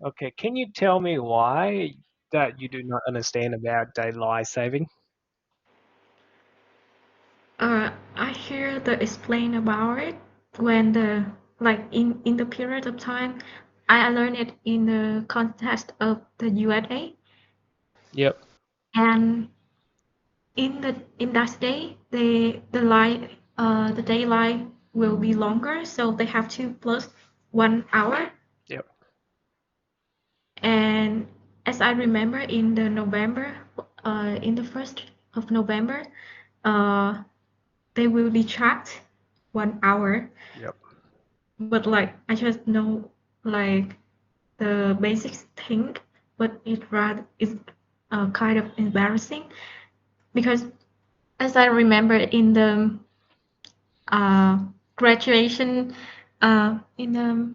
Okay, can you tell me why that you do not understand about daylight saving? I hear the explain about it when the like in the period of time I learned it in the context of the USA, Yep. and in that day the daylight will be longer, so they have to plus 1 hour. Yep. And as I remember in the November, in the 1st of November, uh, they will detract 1 hour. Yep. But like I just know like the basic thing, but it rather is kind of embarrassing because as I remember in the uh, graduation, in the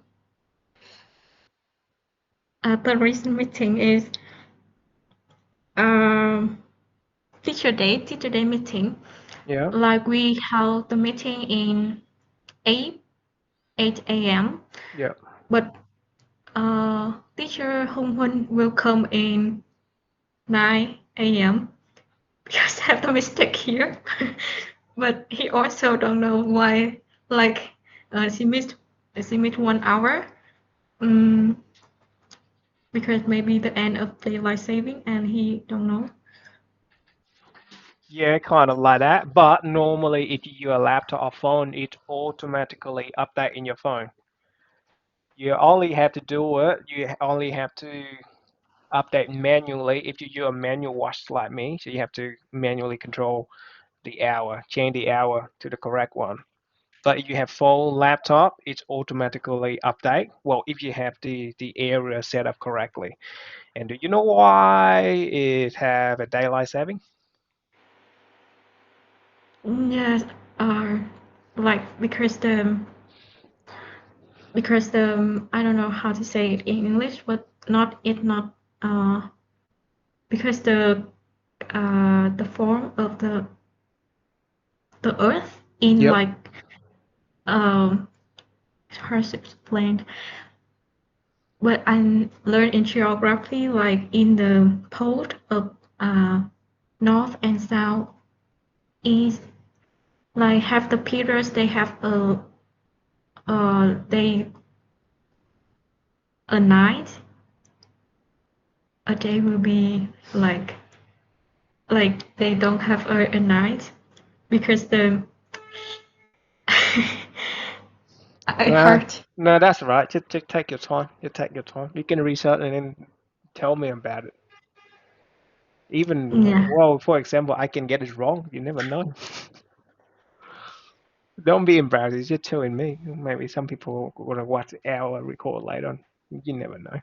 recent meeting is um, teacher day meeting. Yeah. Like we held the meeting in 8 8 a.m. Yep. But teacher Hong Hun will come in 9 a.m. because I have the mistake here. But he also don't know why. Like she missed 1 hour. Um, because maybe the end of daylight saving, and he don't know. Yeah, kind of like that. But normally, if you use a laptop or phone, it automatically update in your phone. You only have to do it. You only have to update manually if you use a manual watch like me. So you have to manually control the hour, change the hour to the correct one. But if you have phone, laptop, it's automatically update. Well, if you have the area set up correctly. And do you know why it have a daylight saving? Yes, uh, like because the I don't know how to say it in English, but not because the form of the Earth in Yep. like um it's hard to explain. But I learned in geography like in the pole of north and south east, like have the periods they have they a night, a day will be like they don't have a night because the I Nah, heard. no, that's right. Just take your time. You take your time. You can research and then tell me about it. Even, Yeah. well, for example, I can get it wrong. You never know. Don't be embarrassed. You're telling me. Maybe some people will watch our record later on. You never know.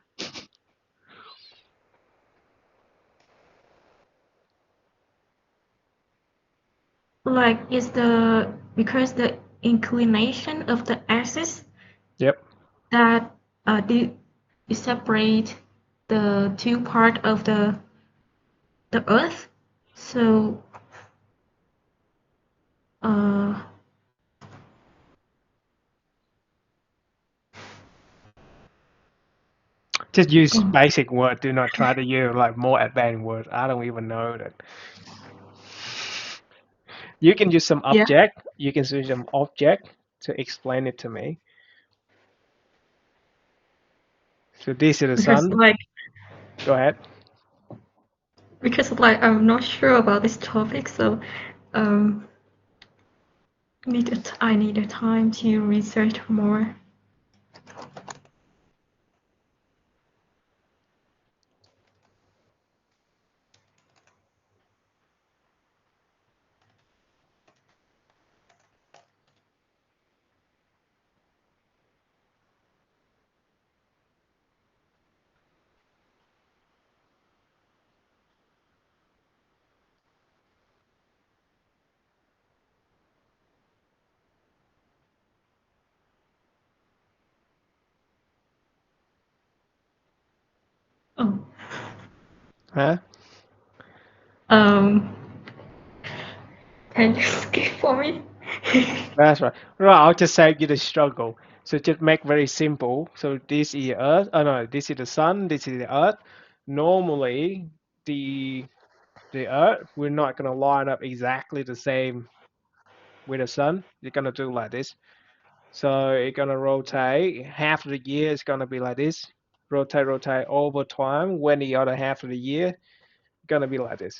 Like is the because the inclination of the axis Yep. that the separate the two part of the earth. So uh Just use oh, basic word. Do not try to use like more advanced words. I don't even know that. You can use some yeah, object. You can use some object to explain it to me. So this is the because sun. like Go ahead. I'm not sure about this topic, so um I need a time to research more. Oh, Huh? um, can you skip for me? That's right. Right, I'll just save you the struggle. So just make very simple. So this is Earth. Oh no, this is the sun. This is the Earth. Normally, the the Earth we're not gonna line up exactly the same with the sun. You're gonna do like this. So it's gonna rotate. Half of the year is gonna be like this. Rotate, rotate over time. When the other half of the year gonna be like this.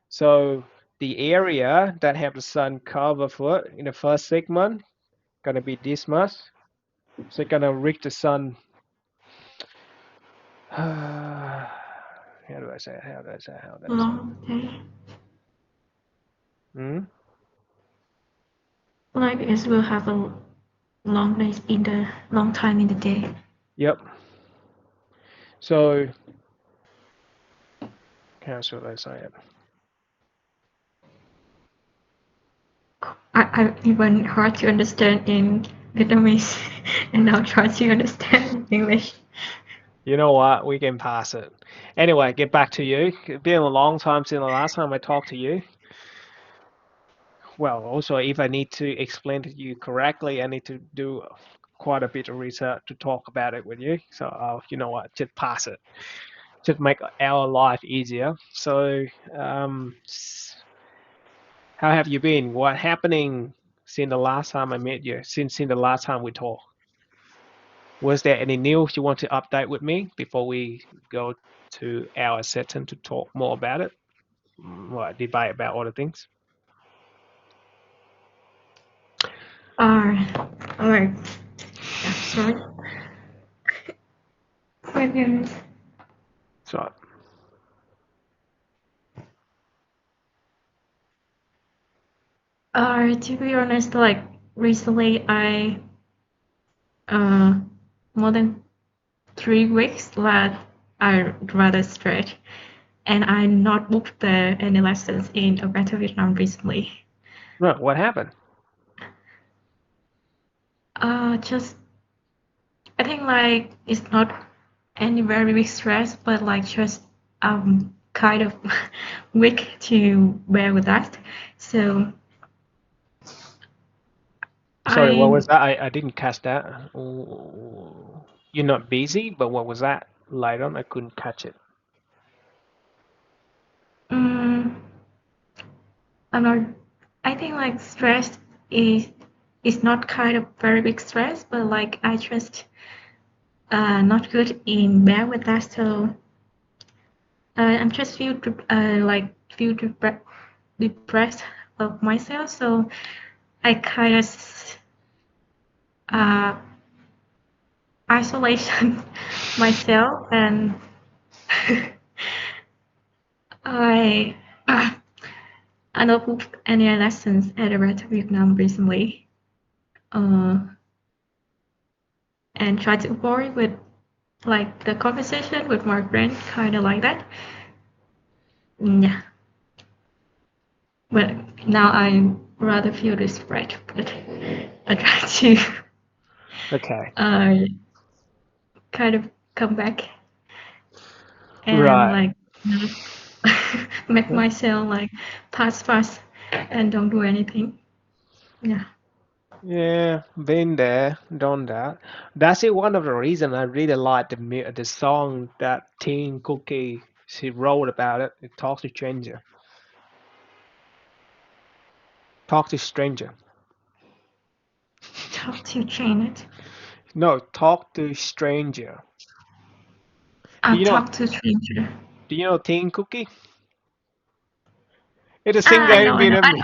So the area that have the sun cover for it in the first segment gonna be this much. So it's gonna reach the sun. How do I say it? How do I say it? How do I say it? Long day. Hmm? Like it will have a long days in the long time in the day. Yep. So how should I say it? I even hard to understand in Vietnamese and now try to understand in English. You know what? We can pass it. Anyway, get back to you. It's been a long time since the last time I talked to you. Well, also, if I need to explain to you correctly, I need to do quite a bit of research to talk about it with you. So, you know what? Just pass it. Just make our life easier. So, how have you been? What happening since the last time I met you? Since the last time we talked? Was there any news you want to update with me before we go to our session to talk more about it? What debate about other things? Alright. Yeah, sorry. My goodness. So, To be honest, like recently I more than 3 weeks that I rather straight and I not booked any lessons in a Better Vietnam recently. no, what happened? Just I think like it's not any very big stress, but like just kind of weak to bear with that. So Sorry, what I was that? I didn't catch that. You're not busy, but what was that? Light on, I couldn't catch it. um I'm not. I think like stress is is not kind of very big stress, but like I just not good in bear with that. So I'm just feel depressed of myself. So I kind of uh, isolation myself and I I not booked any lessons at the Red Vietnam recently. And try to avoid with like the conversation with my friend, kind of like that. Yeah, but now I rather feel this right, but I try to Okay. uh, kind of come back and Right. like make myself like pass fast and don't do anything. Yeah. Yeah, been there, done that. That's it. One of the reasons I really like the song that Teen Cookie she wrote about it. It talks to stranger. Talk to stranger. Talk to Janet. No, talk to stranger. Do you know? Talk to stranger. Do you know Teen Cookie? It's a Ah, singer I know, in I know, I Vietnam.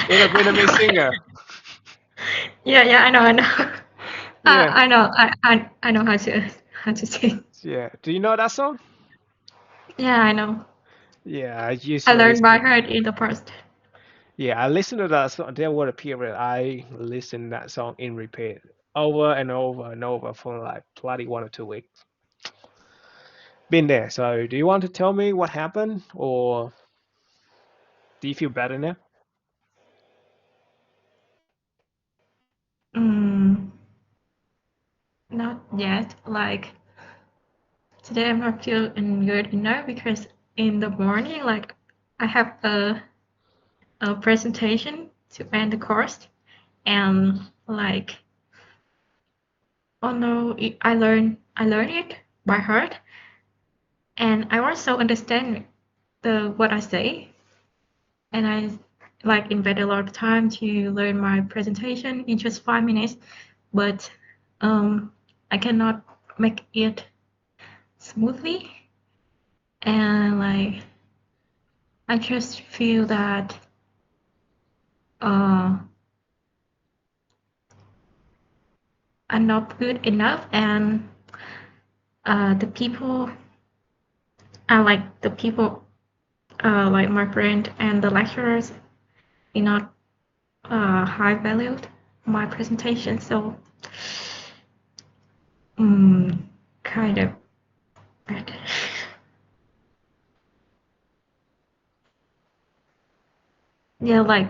It's a Vietnamese know. singer. Yeah, yeah, I know, I know. Yeah, I know, I know how to sing. yeah. Do you know that song? Yeah, I know. Yeah, I used I to learned listen by to. heart in the past. Yeah, I listened to that song. There was a period I listened that song in repeat over and over and over for like bloody 1 or 2 weeks. Been there. So, do you want to tell me what happened, or do you feel better now? Mm, not yet. Like today, I'm not feeling good enough because in the morning, like I have a presentation to end the course, and like although I learned it by heart, and I also understand the what I say, and I like invest a lot of time to learn my presentation in just 5 minutes, but I cannot make it smoothly, and like I just feel that uh, I'm not good enough, and the people I like the people like my friend and the lecturers did not high valued my presentation, so kind of bad. Yeah, like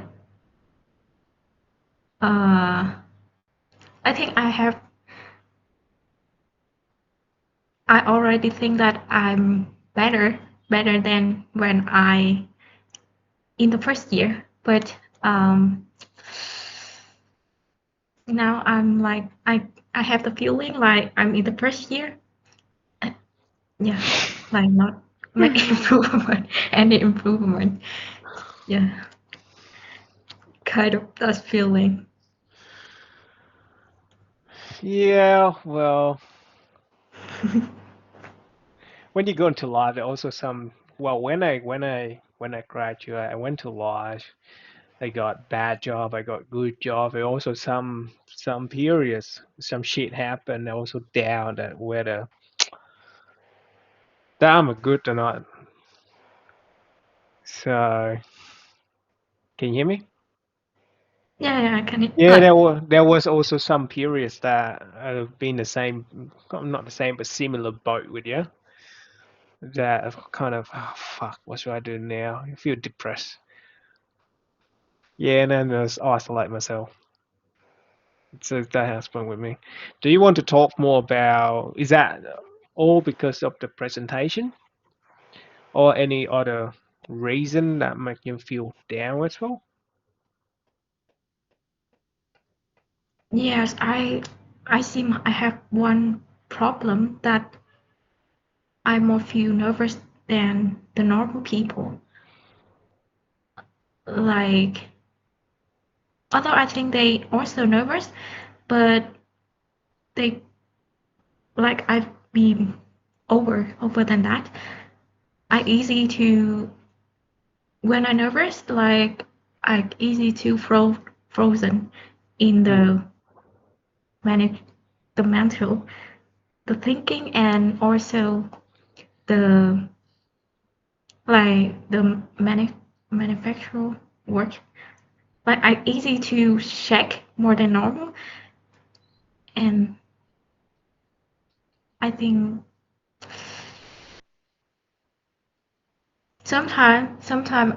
uh, I think I already think that I'm better than when I in the first year, but now I'm like I have the feeling like I'm in the first year. Yeah, like not make improvement, any improvement. Yeah, kind of that feeling. Yeah, well, when you go into law, there are also some. Well, when I graduate, I went to law. I got bad job. I got good job. And also some periods, some shit happened. I also down that whether that I'm a good or not. So can you hear me? Yeah, yeah, I can Yeah, like there was also some periods that I've been the same, not the same, but similar boat with you. That I've kind of, oh, fuck, what should I do now? I feel depressed. Yeah, and then I just isolate myself. So that has fun with me. Do you want to talk more about, is that all because of the presentation or any other reason that make you feel down as well? yes, I seem I have one problem that I more feel nervous than the normal people. Like although I think they also nervous, but they like I've been over than that. I easy to when I nervous like I easy to frozen in Mm, the manage the mental the thinking and also the like the manufactural work. Like I easy to check more than normal, and I think sometime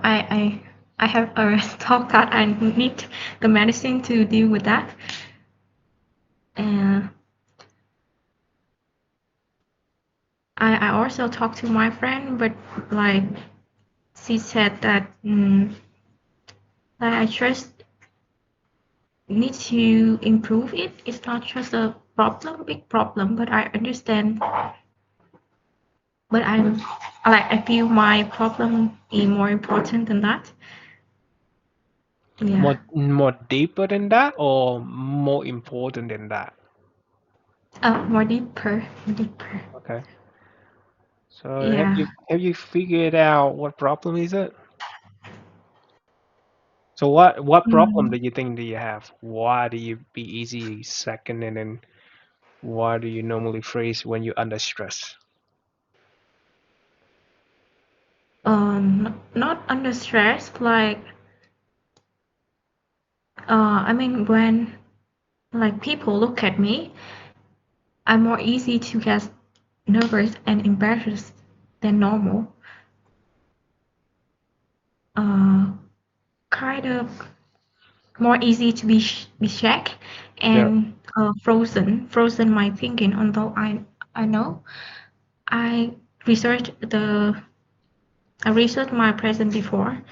I have a thought that I need the medicine to deal with that. And I also talked to my friend, but like she said that like I just need to improve it. It's not just a problem, big problem, but I understand. But I feel my problem is more important than that. Yeah. more deeper than that or more important than that? More deeper, deeper. Okay. So Yeah. have you figured out what problem is it? So what problem Mm, do you think do you have? Why do you be easy second and then why do you normally freeze when you're under stress? not under stress. Like, I mean, when like people look at me, I'm more easy to get nervous and embarrassed than normal. Uh, kind of more easy to be shocked Yeah. and frozen my thinking. Although I know I researched the I researched my present before.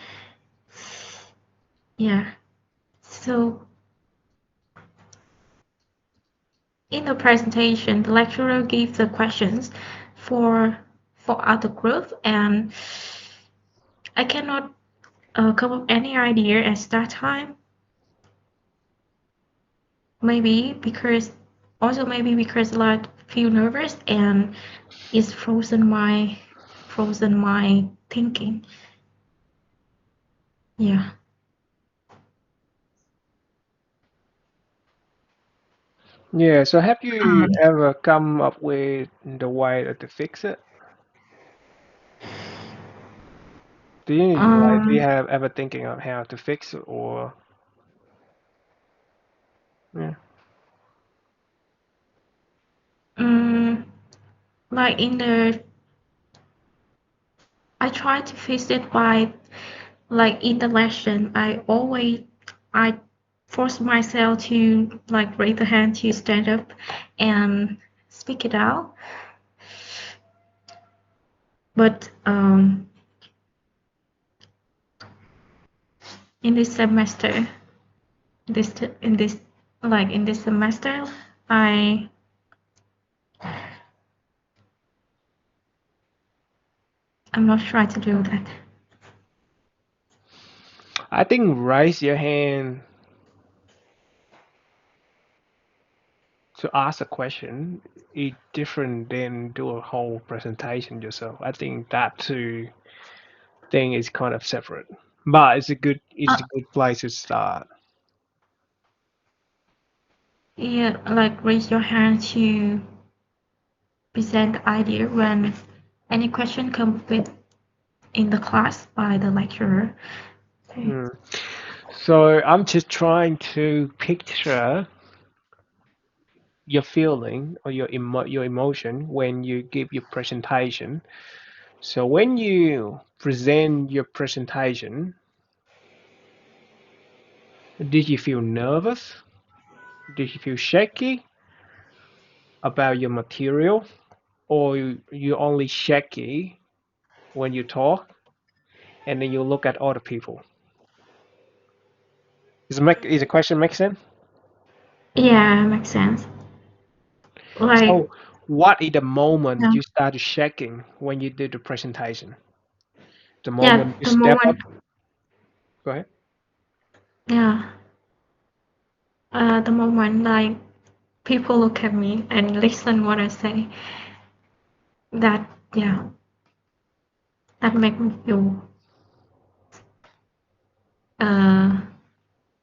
Yeah. So in the presentation, the lecturer gives the questions for other group, and I cannot come up any idea at that time. Maybe because I feel nervous and it's frozen my thinking. Yeah. Yeah, so have you Um, ever come up with the way to fix it? Do you um, have ever thinking of how to fix it or yeah. mm, like in the I try to fix it by like in the lesson. I force myself to like raise the hand to stand up and speak it out. But in this semester, this in this in this semester, I I'm not trying to do that. I think raise your hand to ask a question is different than do a whole presentation yourself. I think that two thing is kind of separate. But it's Uh, a good place to start. yeah, like raise your hand to present the idea when any question comes with in the class by the lecturer. Okay. Hmm. So I'm just trying to picture your feeling or your emotion when you give your presentation. So when you present your presentation, did you feel nervous? Did you feel shaky about your material? Or you only shaky when you talk and then you look at other people? Is the question make sense? Yeah, makes sense. Like, So what is the moment yeah, you started shaking when you did the presentation? The yeah, moment you the step up? moment, Go ahead. yeah, the moment like people look at me and listen what I say. That, yeah, that make me feel uh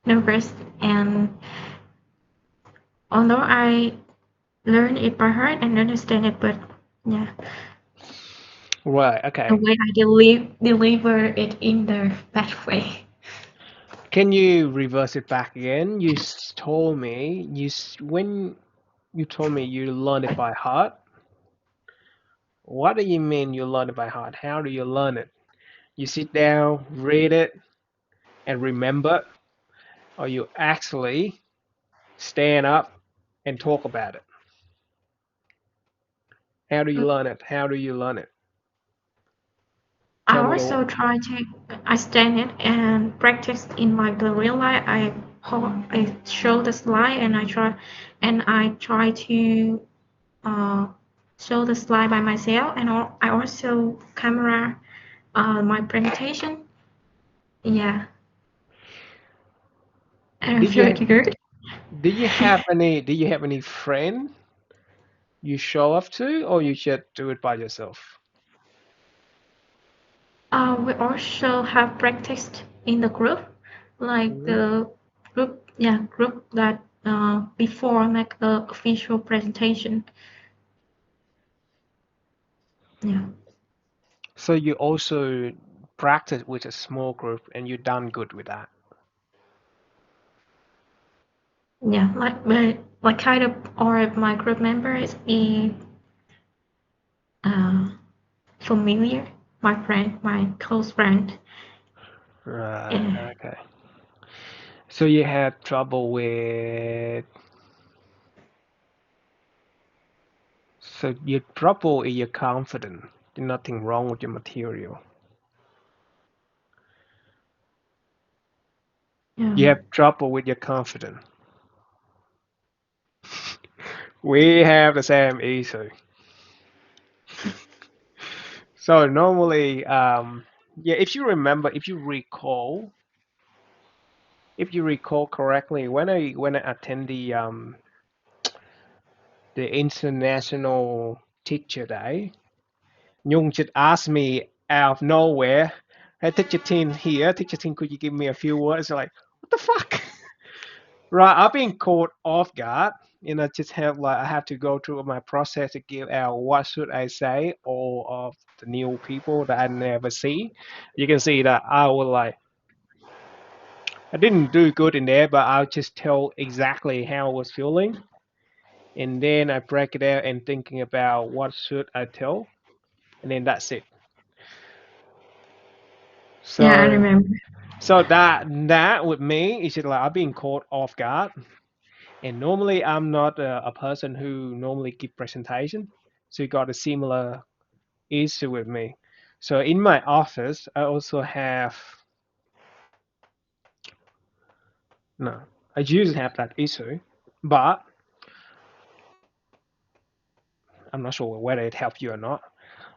nervous. And although I learn it by heart and understand it, but yeah, Right, the okay. way I deliver it in the best way. Can you reverse it back again? Told me when you told me you learn it by heart. What do you mean you learn it by heart? How do you learn it? You sit down, read it, and remember, or you actually stand up and talk about it? How do you learn it? How do you learn it? I Tell me. also try to I stand it and practice in my the real life. I show the slide and I try to uh, show the slide by myself, and I also camera my presentation. Yeah, and I Did feel you it good. did you have any friend you show off to, or you just do it by yourself? We also have practiced in the group, like Mhm. the group that before make a official presentation. Yeah. So you also practice with a small group, and you done good with that. Yeah, like kind of or my group members is uh, familiar, my close friend. Right. Yeah, Okay. So you had trouble with. So your trouble is your confidence. There's nothing wrong with your material. yeah, You have trouble with your confidence. We have the same issue. So normally, yeah, if you recall correctly, when I attend the International Teacher Day, Nhung just asked me out of nowhere, "Hey, Teacher Tin here. Teacher Tin, could you give me a few words?" Like, what the fuck? Right, I've been caught off guard. I just I have to go through my process to give out what should I say, all of the new people that I never see. You can see that I didn't do good in there, but I'll just tell exactly how I was feeling, and then I break it out and thinking about what should I tell, and then that's it. Yeah, I So remember. that with me is just like I've been caught off guard, and normally I'm not a person who normally give presentation, so you got a similar issue with me. So in my office, I also have no, I used to have that issue, but I'm not sure whether it helped you or not.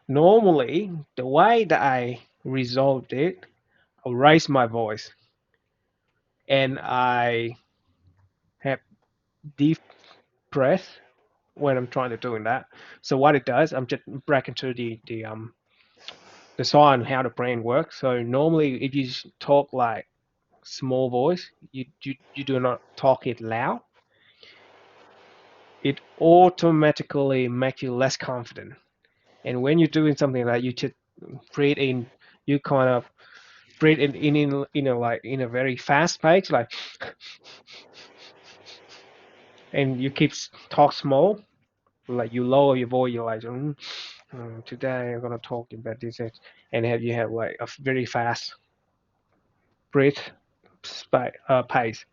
Normally, the way that I resolved it, I raise my voice and I have deep breath when I'm trying to doing that. So what it does, I'm just back into the science how the brain works. So normally, if you talk like small voice, you do not talk it loud. It automatically makes you less confident. And when you're doing something like you just breathe in, you kind of breathe in a very fast pace, like, and you keep talk small, like you lower your voice. You're like, today I'm gonna talk about this, and you have like a very fast breath pace.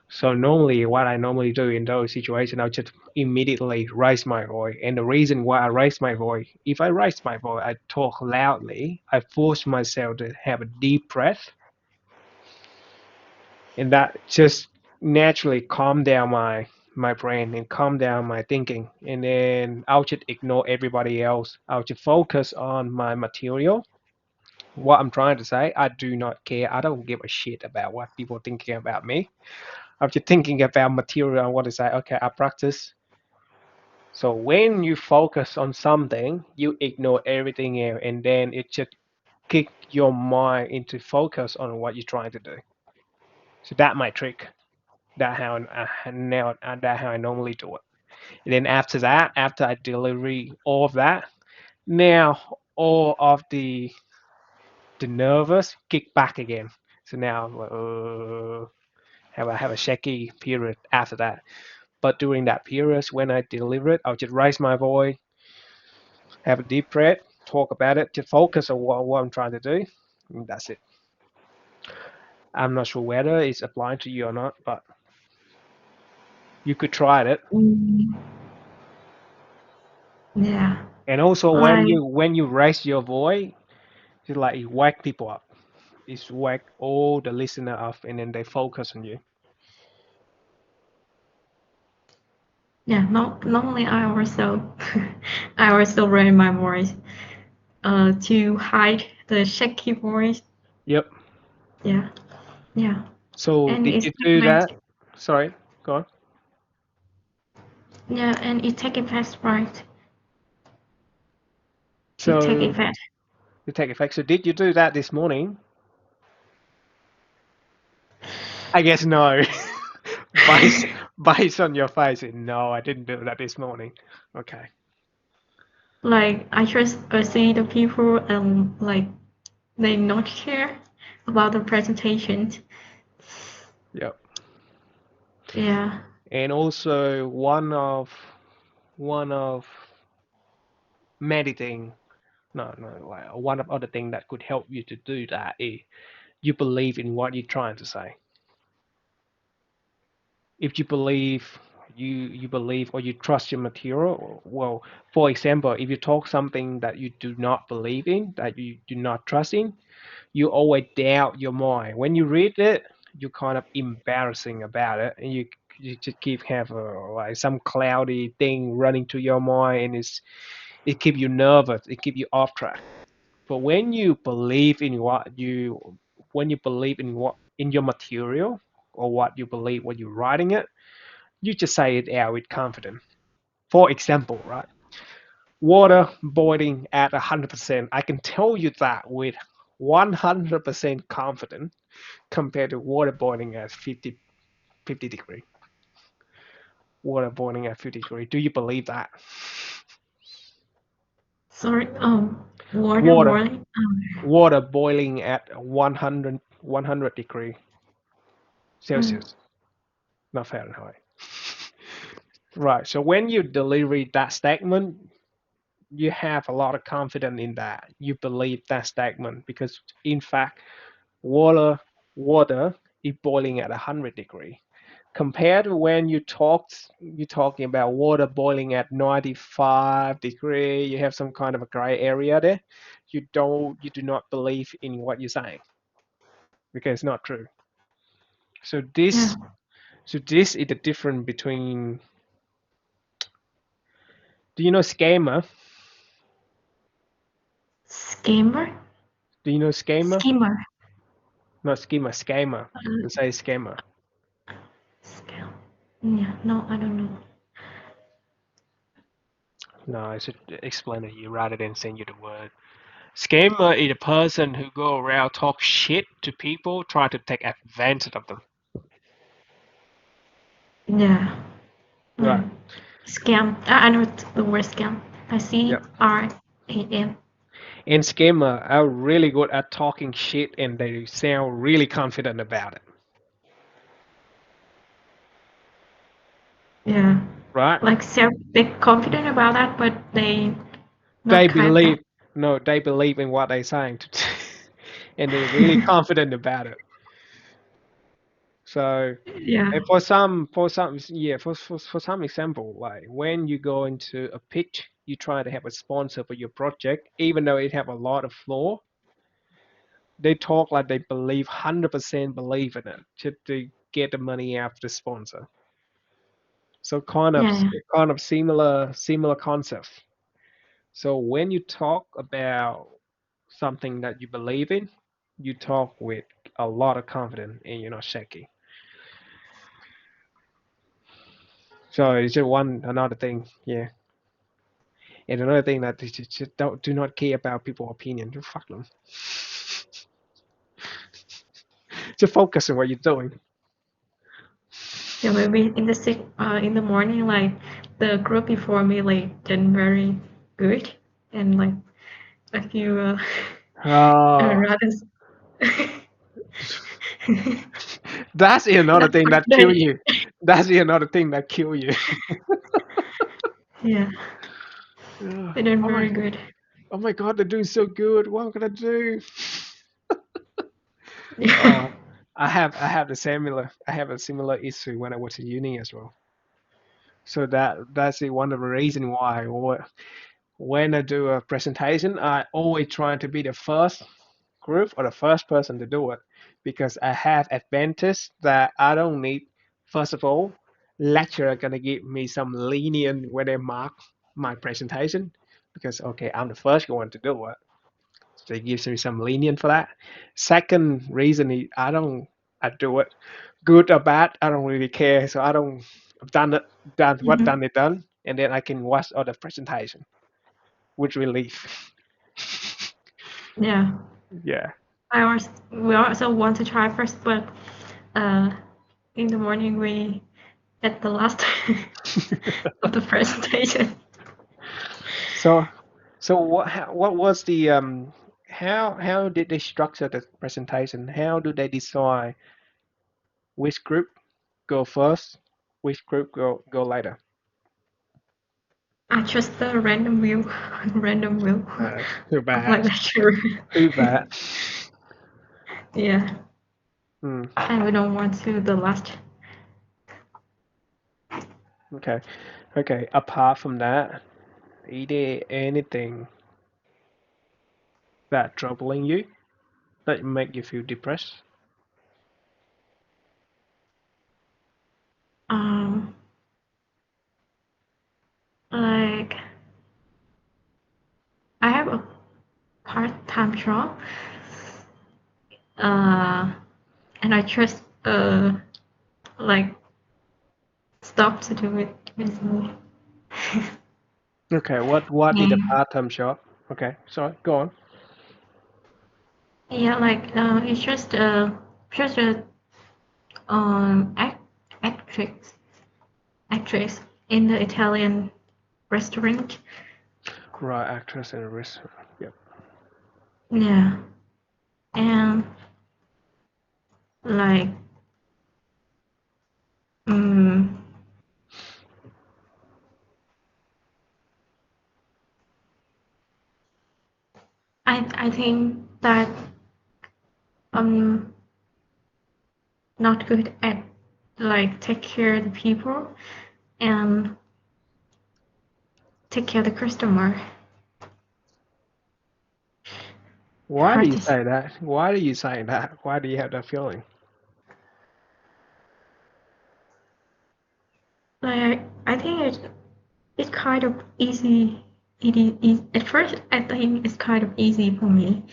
So normally, what I normally do in those situations, I'll just immediately raise my voice. And the reason why I raise my voice, if I raise my voice, I talk loudly. I force myself to have a deep breath, and that just naturally calm down my brain and calm down my thinking. And then I'll just ignore everybody else. I'll just focus on my material. What I'm trying to say, I do not care. I don't give a shit about what people are thinking about me. I'm just thinking about material and what to say. Okay, I practice. So when you focus on something, you ignore everything else, and then it just kick your mind into focus on what you're trying to do. So that my trick. That how now that how I normally do it. And then after that, after I deliver all of that, now all of the nervous kick back again. So now have a shaky period after that. But during that period, when I deliver it, I'll just raise my voice, have a deep breath, talk about it, just focus on what I'm trying to do. And that's it. I'm not sure whether it's applying to you or not, but you could try it. Mm, yeah, And also like when you raise your voice, it's like you wake people up. It's wake all the listener up, and then they focus on you. yeah. Normally I also I also raise my voice to hide the shaky voice. Yep. Yeah, yeah, So and did it's you do effect. that? Sorry, go on. Yeah, and it take effect, right? It take So effect. you take effect. So did you do that this morning? I guess no. based based on your face, no, I didn't do that this morning. Okay. Like I just see the people like they not care about the presentations. Yep. Yeah. And also one of meditating. No, like one of other thing that could help you to do that is you believe in what you're trying to say. If you believe you believe or you trust your material, well, for example, if you talk something that you do not believe in, that you do not trust in, you always doubt your mind. When you read it, you're kind of embarrassing about it, and you just keep have like some cloudy thing running to your mind, and it keep you nervous, it keep you off track. But when you believe in what in your material or what you believe when you're writing it, you just say it out with confidence. For example, right? Water boiling at 100%. I can tell you that with 100% confidence compared to water boiling at 50 degree. Water boiling at 50 degree. Do you believe that? Sorry, water Water boiling. water boiling at 100 degree Mm, Celsius, not Fahrenheit. Right. So when you deliver that statement, you have a lot of confidence in that. You believe that statement because, in fact, water water is boiling at 100 degree. Compared to when you're talking about water boiling at 95 degree, you have some kind of a gray area there. You do not believe in what you're saying because it's not true. So yeah, this is the difference between. Do you know schema? schemer, Do you know schema? schemer, Not schema, schema. uh, You say schema. scale. Yeah, no, I don't know. No, I should explain it to you rather than send you the word. Scammer is a person who go around talk shit to people, try to take advantage of them. Yeah, Right. mm. Scam. I know the word scam. I Yep. CRAM. And scammer are really good at talking shit and they sound really confident about it. Yeah, Right? like they're confident about that, but they They not kind of. believe no, they believe in what they're saying and they're really confident about it. So Yeah, and for some example, like when you go into a pitch, you try to have a sponsor for your project, even though it have a lot of flaw, they talk like they believe 100% believe in it just to get the money after the sponsor. So yeah, kind of similar concept. So when you talk about something that you believe in, you talk with a lot of confidence and you're not shaky. So it's just one another thing, yeah. And another thing that they just don't do not care about people's opinion. Just fuck them. Just focus on what you're doing. yeah. Maybe in the morning, like the group before me, like did very good, and like you Oh, rather. that's another Not thing for that kill today. you. That's another thing that kill you. Yeah, Oh they did my, very good. oh my God, they're doing so good. What am I gonna do? Yeah, Oh, I have a similar issue when I was in uni as well. So that's one of the reason why when I do a presentation, I always try to be the first group or the first person to do it because I have advantage that I don't need. First of all, lecturer gonna give me some lenient when they mark my presentation because okay, I'm the first one to do it. So it gives me some lenient for that. Second reason is I do it good or bad. I don't really care. So I don't I've done it done what mhm. done it done, and then I can watch other presentation with relief. Yeah. Yeah. We also want to try first, but uh, in the morning we at the last of the presentation. So what was the how did they structure the presentation? How do they decide which group go first, which group go later? I just the random view, random view Too of my bad. lecture. Too bad. Yeah, Hmm. and we don't want to the last. Okay. Okay. Apart from that, is there anything that troubling you that make you feel depressed? part-time job, and I just like stopped to do it recently. Okay, what did a And part-time job? Okay, sorry, go on. yeah, like it's just a um act, actress actress in the Italian restaurant. Right, actress in a restaurant. Yep. Yeah, and like um, I think that I'm not good at like take care of the people and take care of the customer. Why do Hard you to say. say that? Why do you say that? Why do you have that feeling? Like I think it's kind of easy. At first I think it's kind of easy for me,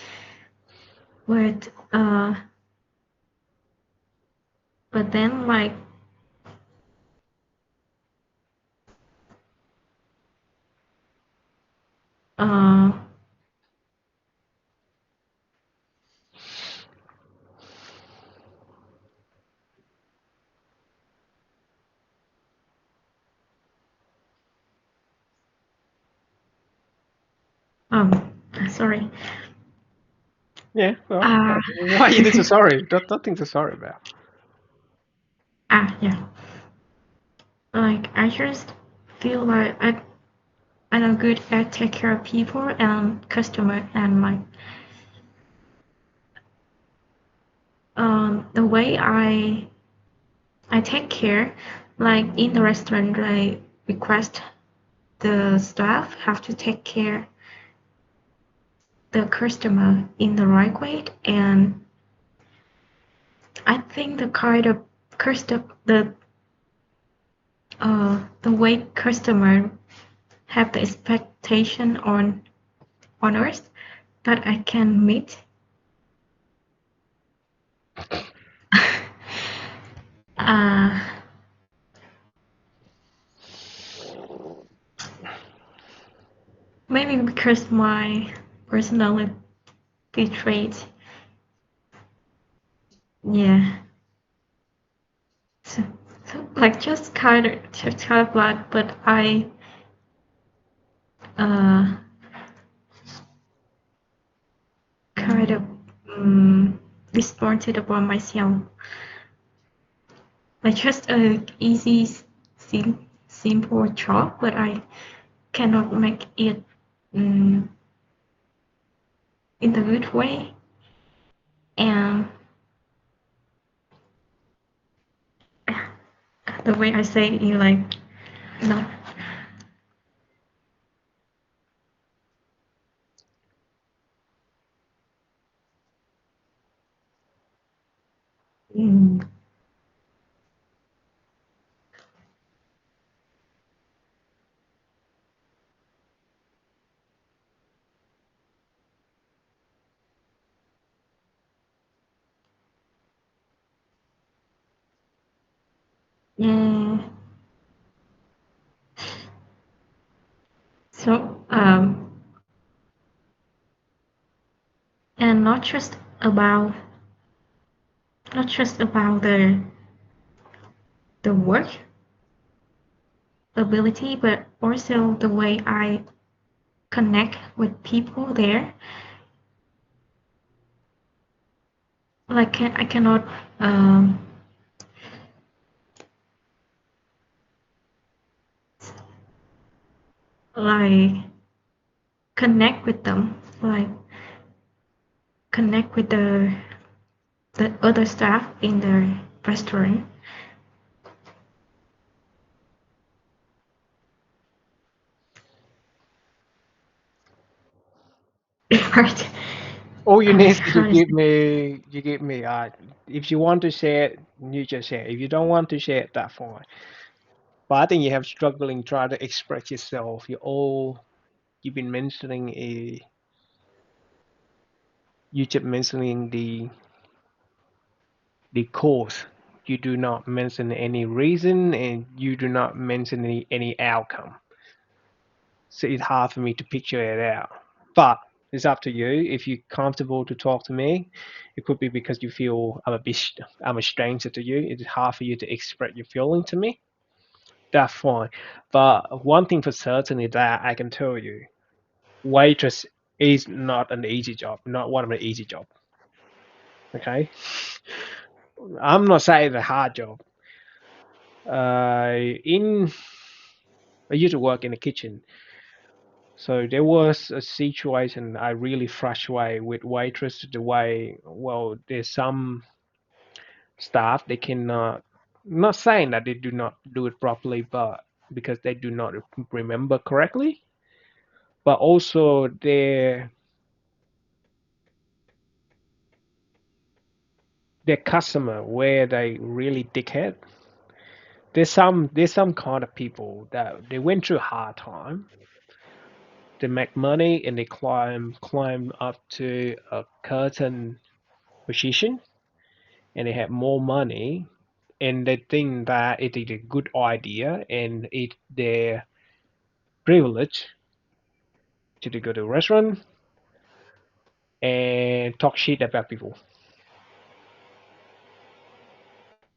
but then like uh sorry. Yeah, well, Uh, why you need to sorry? Nothing to sorry about. yeah. Like I just feel like I'm good at take care of people and customer and like the way I take care, like in the restaurant, I request the staff have to take care the customer in the right way, and I think the kind of custom the way customer have the expectation on us that I can meet. uh, Maybe because my personality trait, yeah. So, like just kind of like, but I uh kind of disappointed about myself. Like just a easy, simple job, but I cannot make it in the good way. And the way I say it, like not. Mm, yeah. So and not just about the work ability, but also the way I connect with people there. Like I cannot um, like connect with them, like connect with the other staff in the restaurant. Right. All you need is How to say? you give me, if you want to share it, you just share. If you don't want to share it, that's fine. But I think you have struggling trying to express yourself. You've been mentioning You just mentioning the cause. You do not mention any reason, and you do not mention any outcome. So it's hard for me to picture it out. But it's up to you. If you're comfortable to talk to me, it could be because you feel I'm a stranger to you. It's hard for you to express your feeling to me. That's fine. But one thing for certain is that I can tell you, waitress is not an easy job. Not one of the easy job. Okay, I'm not saying it's a hard job. In I used to work in the kitchen, so there was a situation I really frustrated with waitress. The way, well, there's some staff they cannot. Not saying that they do not do it properly, but because they do not remember correctly, but also their customer where they really dickhead. There's some kind of people that they went through a hard time. They make money and they climb up to a certain position and they have more money and they think that it is a good idea and it's their privilege to go to a restaurant and talk shit about people.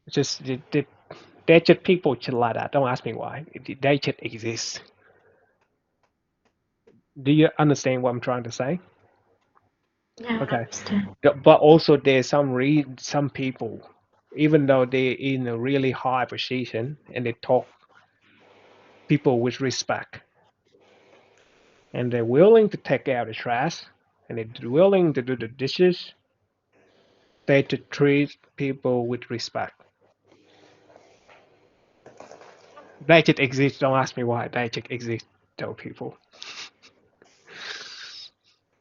It's just they're just people just like that. Don't ask me why. They just exist. Do you understand what I'm trying to say? Yeah, I Okay. understand. But also there's some people, even though they're in a really high position and they talk people with respect and they're willing to take out the trash and they're willing to do the dishes, they to treat people with respect. They just exist. Don't ask me why. They just exist. Tell people.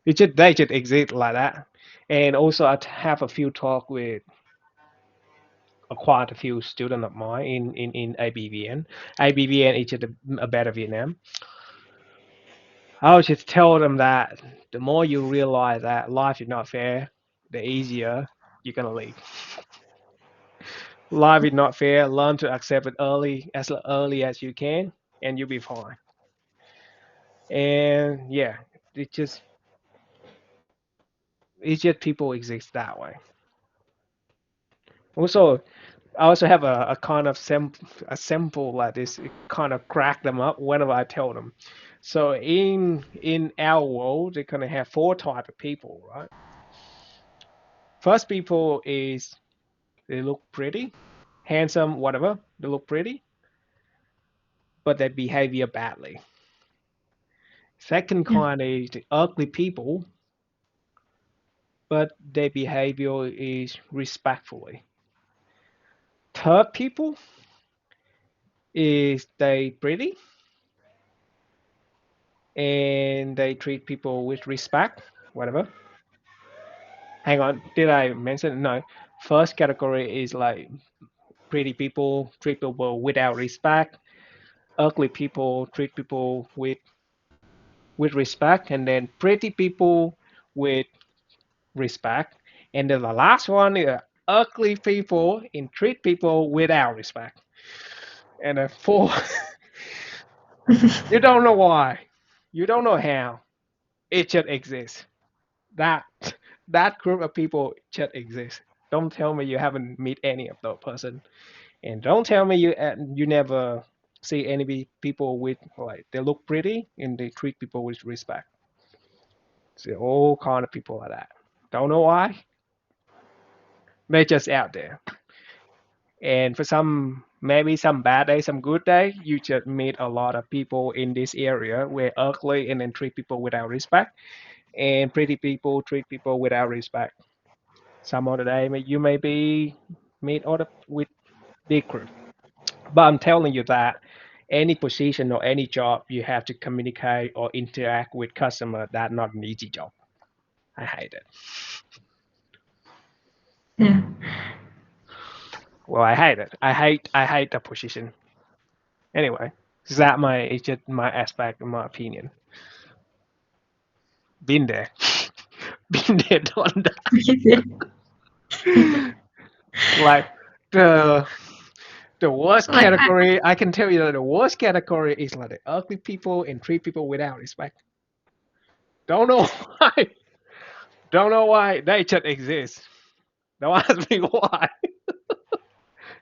They just exist like that. And also I have a few talk with quite a few students of mine in ABVN. ABVN is just a better Vietnam. I would just tell them that the more you realize that life is not fair, the easier you're gonna leave. Life is not fair. Learn to accept it early as you can, and you'll be fine. And yeah, it just it's just people exist that way. Also, I also have a kind of a sample like this. It kind of crack them up whenever I tell them. So in our world, they're gonna have four type of people, right? First people is they look pretty, handsome, whatever. They look pretty, but they behavior badly. Second Yeah, kind is the ugly people, but their behavior is respectfully. Third people is they pretty and they treat people with respect, whatever. Hang on, did I mention? No. First category is like pretty people treat people without respect. Ugly people treat people with respect, and then pretty people with respect. And then the last one is ugly people and treat people without respect. And then four, you don't know why, you don't know how. It just exists. That that group of people just exists. Don't tell me you haven't met any of those person, and don't tell me you never see any people with like they look pretty and they treat people with respect. See all kind of people like that. Don't know why. They're just out there. And for some, maybe some bad day, some good day, you just meet a lot of people in this area where ugly and then treat people without respect, and pretty people treat people without respect. Some other day, you may be meet other with big group. But I'm telling you that any position or any job, you have to communicate or interact with customer. That's not an easy job. I hate it. yeah, Well, I hate it. I hate the position. Anyway, it's just my aspect, in my opinion. Been there, been there, done Yeah. that. Like the the worst Like category, I can tell you that the worst category is like the ugly people and treat people without respect. Don't know why. Don't know why they just exist. Don't ask me why.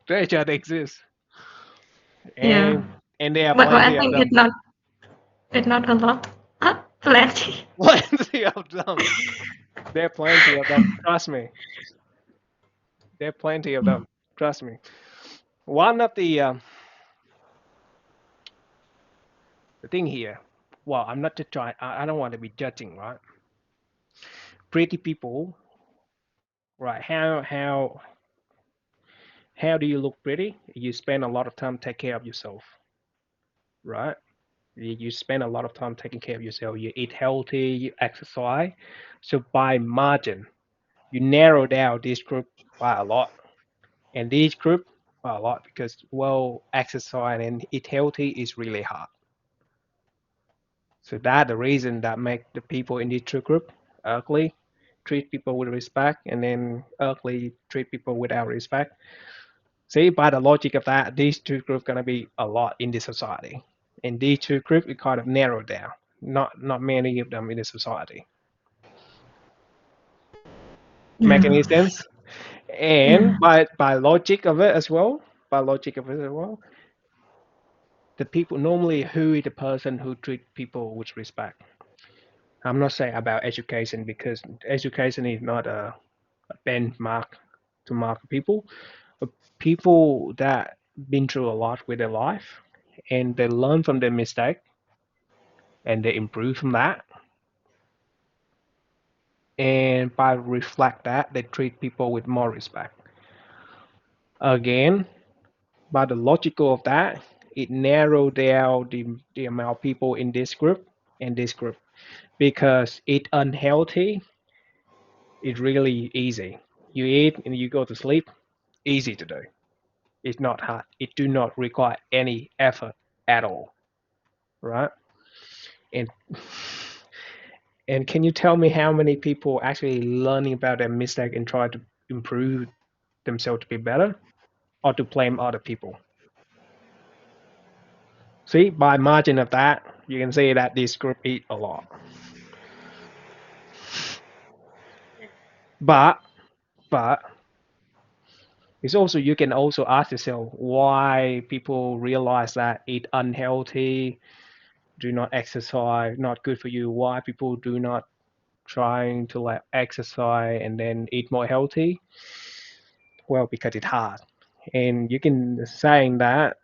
They just exist, yeah, and there are but I plenty of think them. it's not a lot. Plenty. Plenty of them. There are plenty of them. Trust me. There are plenty of them. Trust me. One of the thing here. Well, I'm not just trying. I don't want to be judging, right? Pretty people, right? How do you look pretty? You spend a lot of time take care of yourself, right? You spend a lot of time taking care of yourself. You eat healthy, you exercise. So by margin, you narrow down this group by a lot, and this group by a lot because well, exercise and eat healthy is really hard. So that the reason that make the people in this two group ugly, treat people with respect, and then ugly treat people without respect. See, by the logic of that, these two groups gonna be a lot in the society, and these two groups it kind of narrow down. Not many of them in the society. Make Yeah, any sense? And yeah, by logic of it as well, by logic of it as well, the people normally who is the person who treat people with respect. I'm not saying about education because education is not a benchmark to mark people. But people that been through a lot with their life and they learn from their mistake and they improve from that. And by reflect that, they treat people with more respect. Again, by the logical of that, it narrowed down the amount of people in this group and this group because it unhealthy is really easy. You eat and you go to sleep, easy to do. It's not hard. It do not require any effort at all, right? And and can you tell me how many people actually learning about their mistake and try to improve themselves to be better or to blame other people? See, by margin of that, you can see that this group eat a lot. But but it's also you can also ask yourself why people realize that eat unhealthy, do not exercise, not good for you. Why people do not trying to like exercise and then eat more healthy? Well, because it's hard. And you can saying that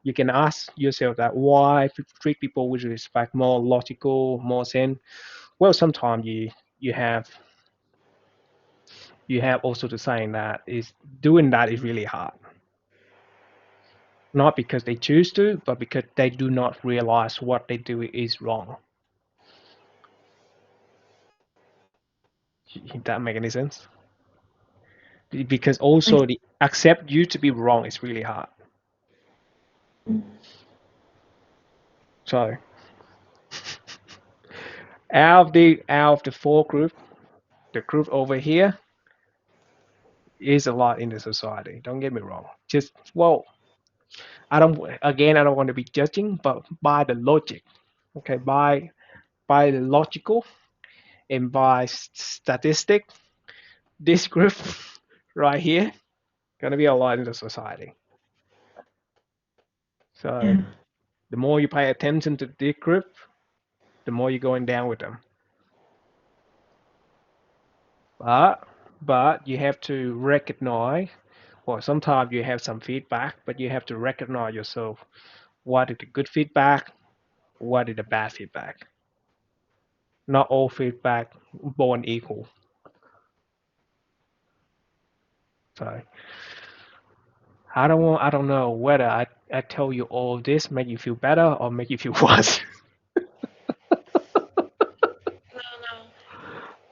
you can ask yourself that why treat people with respect more logical, more sense. Well, sometimes you have you have also the saying that is doing that is really hard. Not because they choose to, but because they do not realize what they do is wrong. If that make any sense? Because like, also the accept you to be wrong is really hard. So out of the four group, the group over here is a lot in the society. Don't get me wrong. Just well, I don't want to be judging, but by the logic, okay, by the logical and by statistic, this group right here gonna be a lot in the society. So yeah, the more you pay attention to this group, the more you're going down with them. But but you have to recognize, or sometimes you have some feedback, but you have to recognize yourself. What is the good feedback? What is the bad feedback? Not all feedback born equal. So I don't know whether I tell you all of this make you feel better or make you feel worse.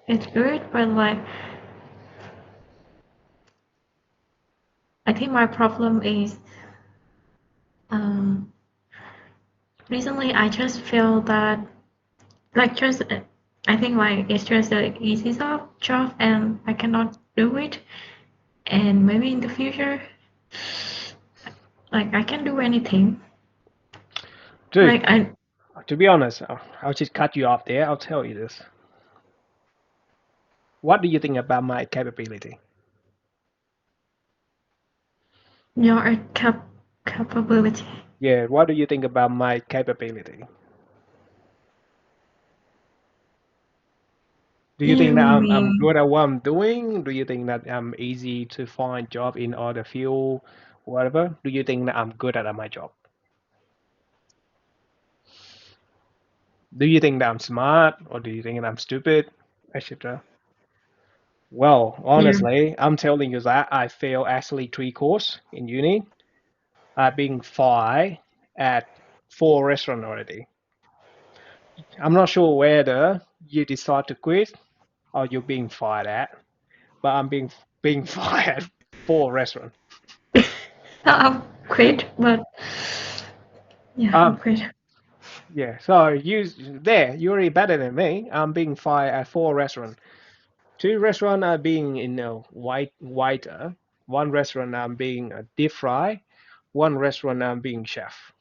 it's good, but like, I think my problem is, um, recently I just feel that, like, just I think like it's just an easy job and I cannot do it. And maybe in the future, like I can do anything. Dude, Like I, to be honest, I'll just cut you off there. I'll tell you this. What do you think about my capability? your capability. Yeah, what do you think about my capability? Do you think You that I'm mean good at what I'm doing? Do you think that I'm easy to find job in other field, whatever? Do you think that I'm good at my job? Do you think that I'm smart or do you think that I'm stupid, etc.? Well, yeah? honestly, I'm telling you that I failed actually 3 course in uni. I've been fired at 4 restaurants already. I'm not sure whether you decide to quit or you're being fired at, but I'm being fired at 4 restaurants. I'll quit, but yeah, I'll Um, quit. yeah. So you're already better than me. I'm being fired at 4 restaurants. 2 restaurants are being whiter. 1 restaurant I'm being a deep fry. 1 restaurant I'm being chef.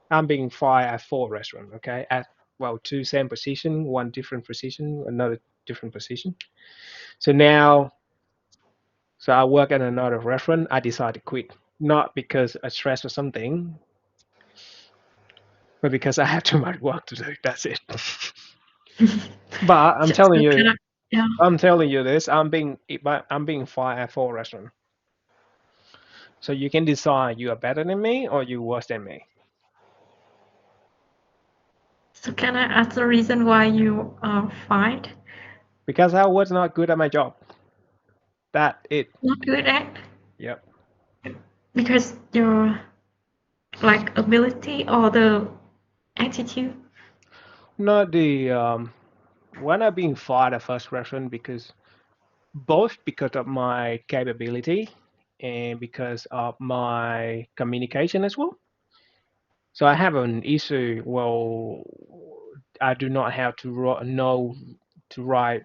I'm being fired at 4 restaurants. Okay, at well, 2 same position, 1 different position, another different position. So now, so I work at another restaurant. I decided to quit, not because I stress or something, but because I have too much work to do. That's it. But So can I? Yeah. I'm telling you this. I'm being fired at 4 restaurants. So you can decide you are better than me or you worse than me. So can I ask the reason why you are fired? Because I was not good at my job. That it. Not good at Yep. because your like ability or the attitude. Not the when I being fired at first restaurant because both because of my capability and because of my communication as well. So I have an issue. Well, I do not have to know to write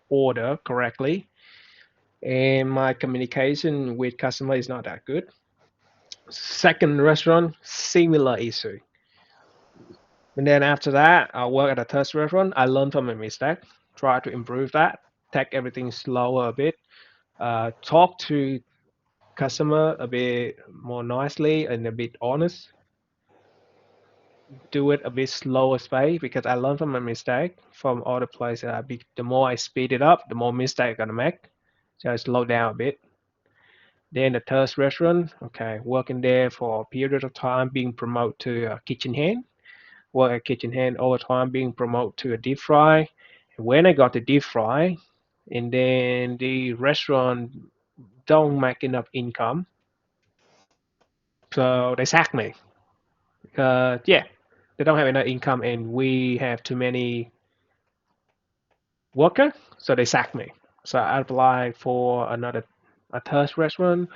order correctly, and my communication with customer is not that good. Second restaurant, similar issue. And then after that, I work at a third restaurant. I learn from my mistake, try to improve that, take everything slower a bit, talk to customer a bit more nicely and a bit honest, do it a bit slower pace because I learned from my mistake from other places. The more I speed it up, the more mistake I'm gonna make. So I slow down a bit. Then the third restaurant, okay, working there for a period of time, being promoted to a kitchen hand. Work at kitchen hand over time, being promoted to a deep fry. And when I got the deep fry, and then the restaurant don't make enough income, so they sack me. Yeah, they don't have enough income, and we have too many worker, so they sack me. So I applied for a third restaurant.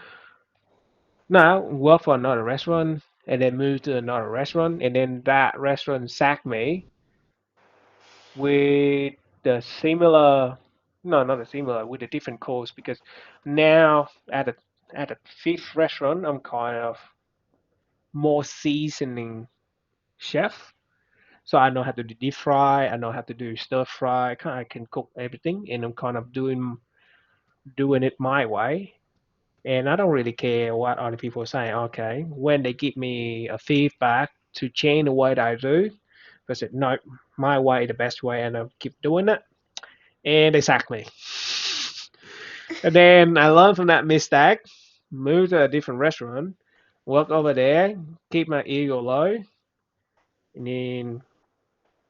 Now work for another restaurant, and then move to another restaurant, and then that restaurant sacked me with the similar, no, not a similar, with a different course because now at a fifth restaurant, I'm kind of more seasoning chef. So I know how to do deep fry, I know how to do stir fry, I can cook everything, and I'm kind of doing it my way. And I don't really care what other people say. Okay, when they give me a feedback to change the way that I do, I said no, my way the best way, and I'll keep doing it. And they sacked me. And then I learned from that mistake, moved to a different restaurant, work over there, keep my ego low, and then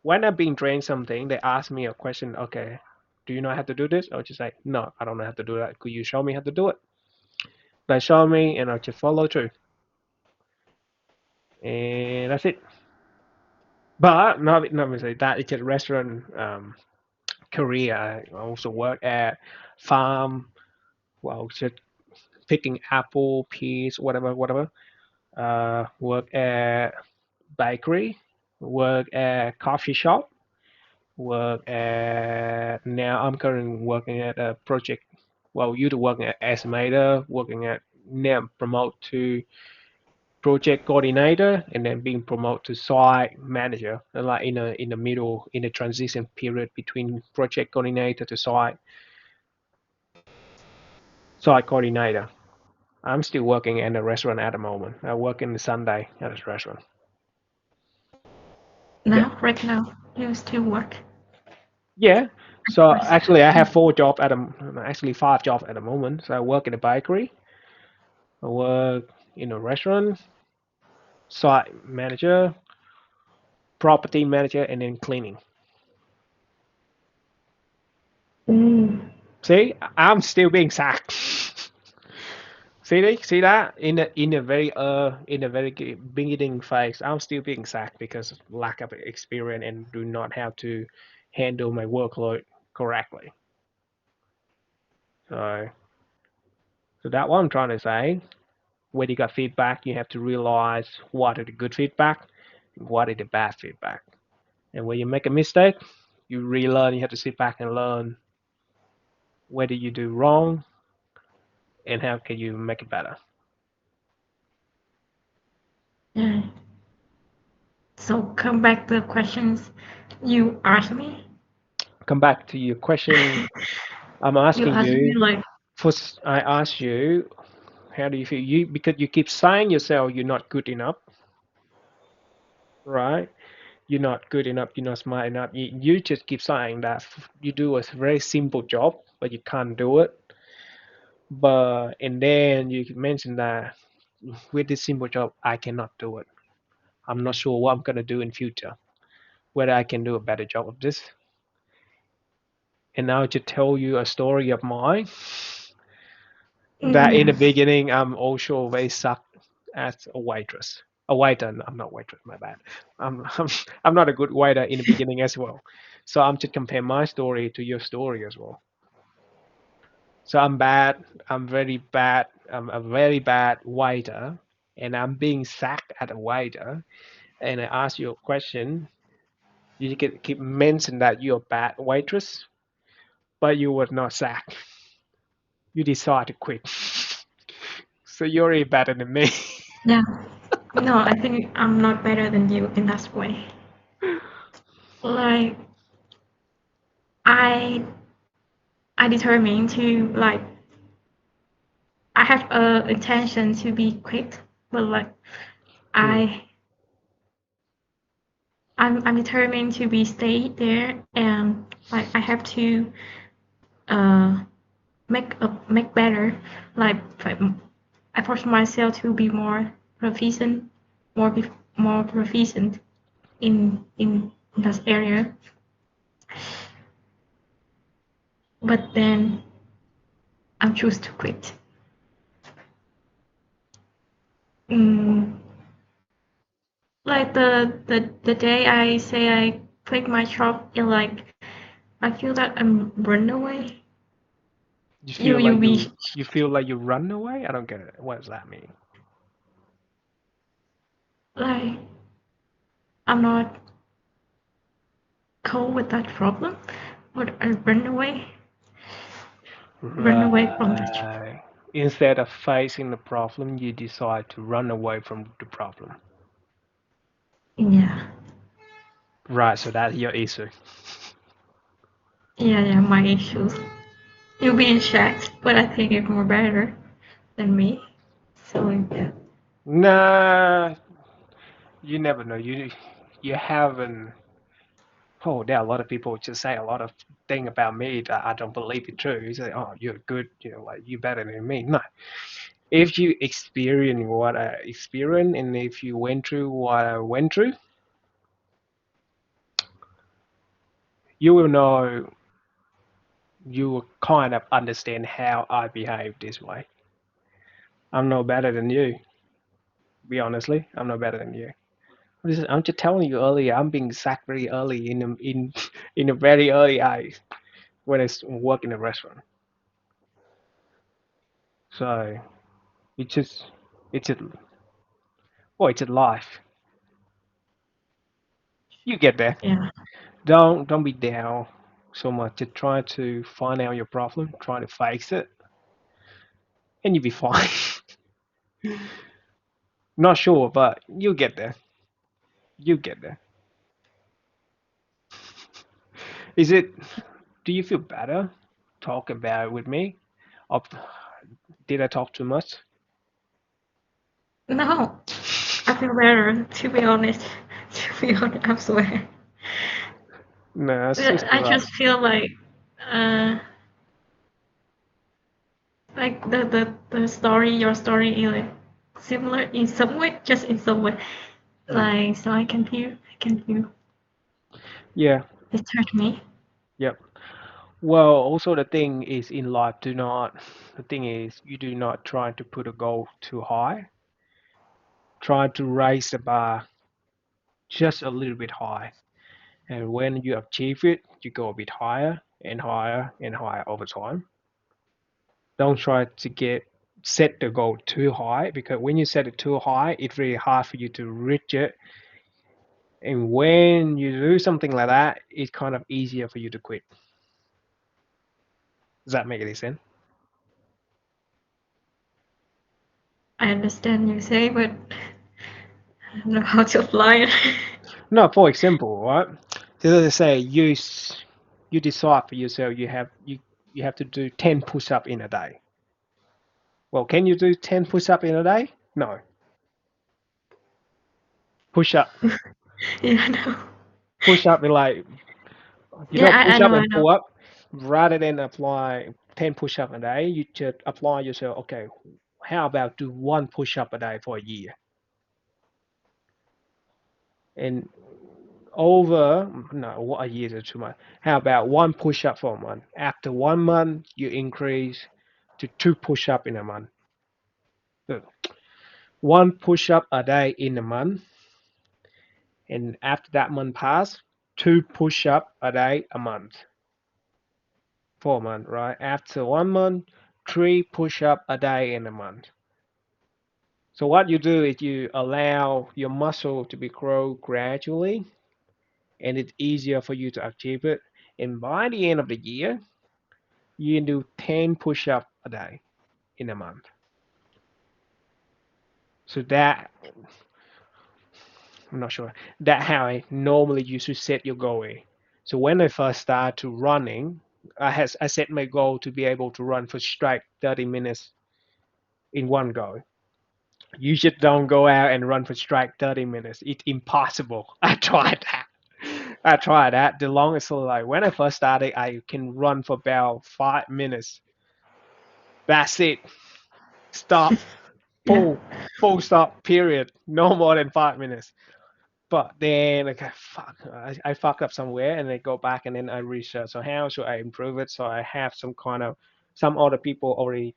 when I've been trained something, they ask me a question. Okay, do you know how to do this? I'll just say no, I don't know how to do that. Could you show me how to do it? They show me, and I'll just follow through, and that's it. But not say that it's a restaurant career. I also work at farm. Well, just picking apple, peas, whatever, whatever. Work at bakery, work at coffee shop, Work at now. I'm currently working at a project. Well, used to working at estimator, working at now promote to project coordinator, and then being promoted to site manager. And like in the middle, in the transition period between project coordinator to site coordinator. I'm still working in a restaurant at the moment. I work in the Sunday at a restaurant. Yeah. Now, right now, you still work. Yeah. So Yes. actually, I have actually 5 jobs at the moment. So I work in a bakery. I work in a restaurant, site manager, property manager, and then cleaning. Mm. See, I'm still being sacked. See that in the very beginning phase, I'm still being sacked because of lack of experience and do not have to handle my workload correctly. So, so that what I'm trying to say. When you got feedback, you have to realize what is the good feedback, and what is the bad feedback. And when you make a mistake, you relearn. You have to sit back and learn where did you do wrong and how can you make it better. Yeah. So come back to the questions you asked me. Come back to your question. I'm You asking asked me you. like, First, I asked you, how do you feel? You because you keep saying yourself you're not good enough, right? You're not good enough. You're not smart enough. You just keep saying that you do a very simple job, but you can't do it. But and then you mentioned that with this simple job, I cannot do it. I'm not sure what I'm gonna do in future. Whether I can do a better job of this. And now to tell you a story of mine that in yeah, the beginning I'm also very suck as a waitress. A waiter, no, I'm not waitress, my bad. I'm I'm not a good waiter in the beginning as well. So I'm just compare my story to your story as well. So I'm bad. I'm very bad. I'm a very bad waiter, and I'm being sacked at a waiter. And I ask you a question. You can keep mentioning that you're a bad waitress, but you were not sacked. You decide to quit. So you're already better than me. yeah. No, I think I'm not better than you in that way. Like, I I determined to like I have a intention to be quick, but like Hmm. I I'm determined to be stay there and like I have to uh make better. Like I force myself to be more proficient, more proficient in that area. But then I choose to quit. Mm, like the day I say I quit my job, it like I feel that I'm run away. You You feel you like be you feel like you run away? I don't get it. What does that mean? like I'm not cool with that problem, but I run away from that job. Right. Instead of facing the problem, you decide to run away from the problem. Yeah, Right, so that's your issue. yeah, my issues. You being shocked, but I think it's more better than me. So yeah, Nah, you never know. You haven't. Oh, there are a lot of people just say a lot of thing about me that I don't believe it true. You say, "Oh, you're good. You know, like you better than me." No, if you experience what I experienced, and if you went through what I went through, you will know. You will kind of understand how I behave this way. I'm no better than you. Be honestly, I'm no better than you. I'm just telling you earlier. I'm being sacked very early in in a very early age when I work in a restaurant. So it's just it's just well, it's a life. You get there. yeah, Don't be down so much. Just try to find out your problem, try to fix it, and you'll be fine. Not sure, but you'll get there. You'll get there. Is it? Do you feel better talking about it with me? Or did I talk too much? No, I feel better, to be honest. To be honest, I swear. No, it's just I alright. just feel uh, like the story, your story is like similar in some way, just in some way. Mm. Like, so I can feel Yeah, it hurt me. yep. Well, also the thing is in life, the thing is you do not try to put a goal too high. Try to raise the bar just a little bit high. And when you achieve it, you go a bit higher and higher and higher over time. Don't try to set the goal too high because when you set it too high, it's really hard for you to reach it. And when you do something like that, it's kind of easier for you to quit. Does that make any sense? I understand you say, but I don't know how to apply it. No, for example, right? So let's say you decide for yourself you have to do 10 push-up in a day. Well, can you do 10 push-up in a day? No. Push-up. Yeah, I know. Push-up is like Yeah, I push-up know, I and know. pull-up. Rather than apply 10 push-up a day, you just apply yourself, okay, how about do one push-up a day for a year? And over no, what a year is too much. How about one push-up for a month? After 1 month, you increase to two push-up in a month. So one push-up a day in a month, and after that month pass, two push-up a day a month for a month, right? After 1 month, three push-up a day in a month. So what you do is you allow your muscle to be grow gradually, and it's easier for you to achieve it. And by the end of the year, you can do 10 push-ups a day in a month. So that I'm not sure that how I normally used to set your goal. So when I first started to running, I set my goal to be able to run for straight 30 minutes in one go. You just don't go out and run for straight 30 minutes. It's impossible. I tried that. I tried that. The longest like when I first started, I can run for about 5 minutes. That's it. Stop. Yeah. Full stop. Period. No more than 5 minutes. But then like fuck, I fuck up somewhere and I go back and then I research. So how should I improve it? So I have some other people already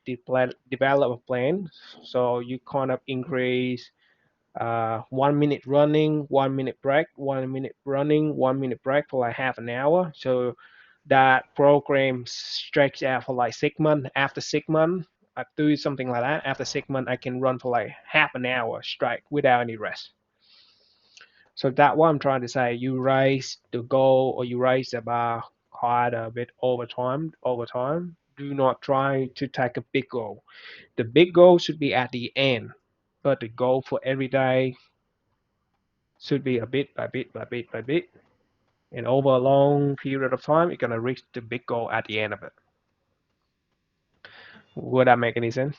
develop a plan. So you kind of increase 1 minute running, 1 minute break, 1 minute running, 1 minute break for like half an hour. So that program stretches out for like 6 months. After 6 months, I do something like that. After 6 months, I can run for like half an hour straight without any rest. So that what I'm trying to say. You raise the goal or you raise the bar quite a bit over time. Over time, do not try to take a big goal. The big goal should be at the end, but the goal for every day should be a bit by bit by bit by bit. And over a long period of time, you're gonna reach the big goal at the end of it. Would that make any sense?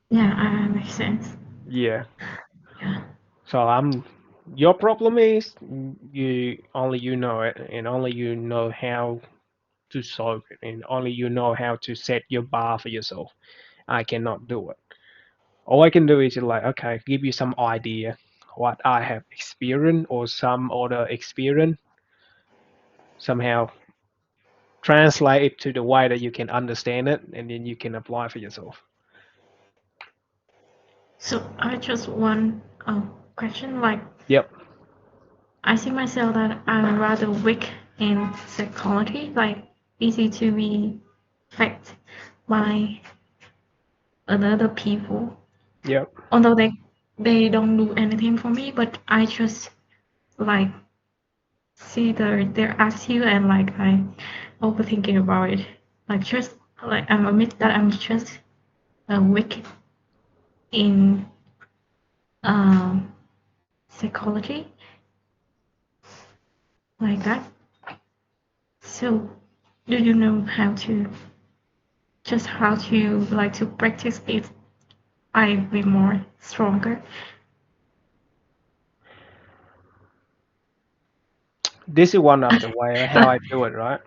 Yeah, makes sense. Yeah. Yeah. So your problem is you know it and only you know how to solve it and only you know how to set your bar for yourself. I cannot do it. All I can do is like, okay, give you some idea what I have experienced or some other experience, somehow translate it to the way that you can understand it and then you can apply for yourself. So I just one question. Like, Yep. I see myself that I'm rather weak in psychology, like easy to be affected by other people. Yep. Although they don't do anything for me, but I just like see their attitude and like I overthinking about it. Like just like I'm admit that I'm just weak in um, psychology like that. So do you know how to like to practice it? I be more stronger. This is one of the way how But I do it, right?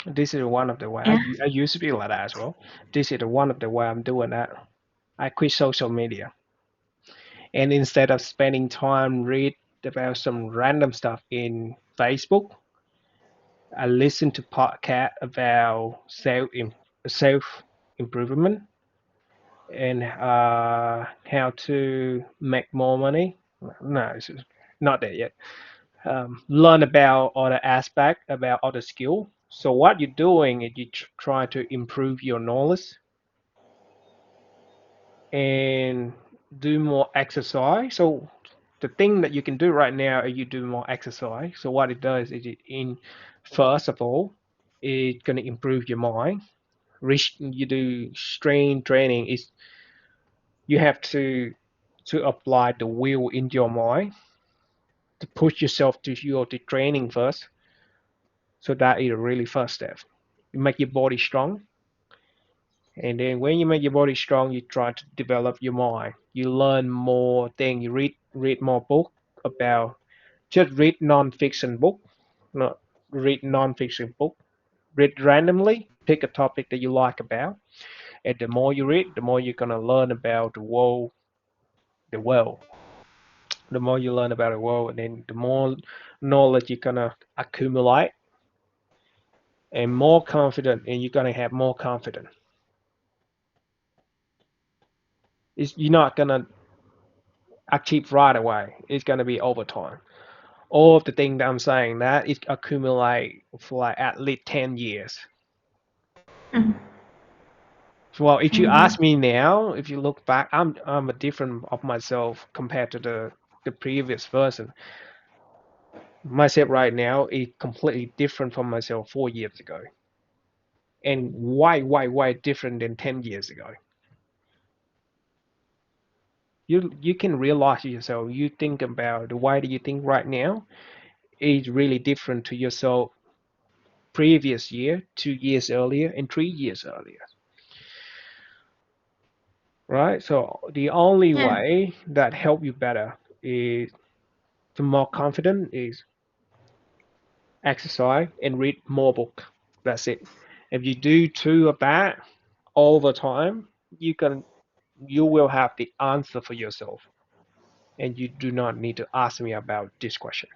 This is one of the way. yeah. I used to be like that as well. This is the one of the way I'm doing that. I quit social media, and instead of spending time read about some random stuff in Facebook, I listen to podcast about self improvement and how to make more money. No, it's not there yet. Learn about other aspect, about other skill. So what you're doing is you try to improve your knowledge and do more exercise. So the thing that you can do right now is you do more exercise. So what it does is first of all, it's going to improve your mind. You do strength training is you have to apply the will in your mind to push yourself to your to training first. So that is a really first step. You make your body strong, and then when you make your body strong, you try to develop your mind. You learn more things. You read more book about. Just read non-fiction book, not read non-fiction book. Read randomly. Pick a topic that you like about, and the more you read, the more you're gonna learn about the world. The world. The more you learn about the world, and then the more knowledge you're gonna accumulate, and more confident, and you're gonna have more confidence. You're not gonna achieve right away. It's gonna be over time. All of the things that I'm saying that it accumulate for like at least 10 years. Mm, So, well, if you mm, ask me now, if you look back, I'm a different of myself compared to the previous version. Myself right now is completely different from myself 4 years ago, and why different than 10 years ago. You can realize yourself. You think about the way that you think right now is really different to yourself previous year, 2 years earlier, and 3 years earlier. Right? So the only yeah. way that help you better is to more confident is exercise and read more book. That's it. If you do two of that all the time, you will have the answer for yourself, and you do not need to ask me about this question.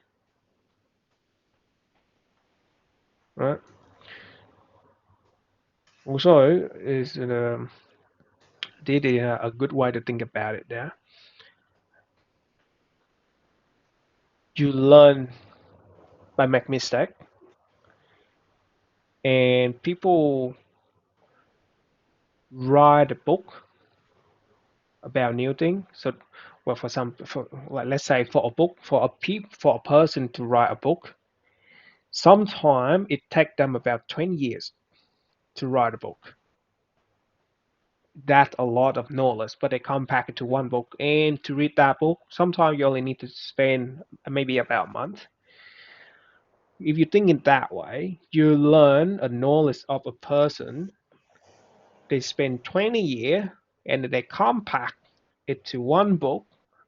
Right? Also, is did a good way to think about it. There, you learn by make mistake, and people write a book about new thing. So, well, for like let's say for a book, for a person to write a book, sometimes it takes them about 20 years to write a book. That's a lot of knowledge, but they come pack it to one book. And to read that book, sometimes you only need to spend maybe about a month. If you think in that way, you learn a knowledge of a person. They spend 20 years and they compact it to one book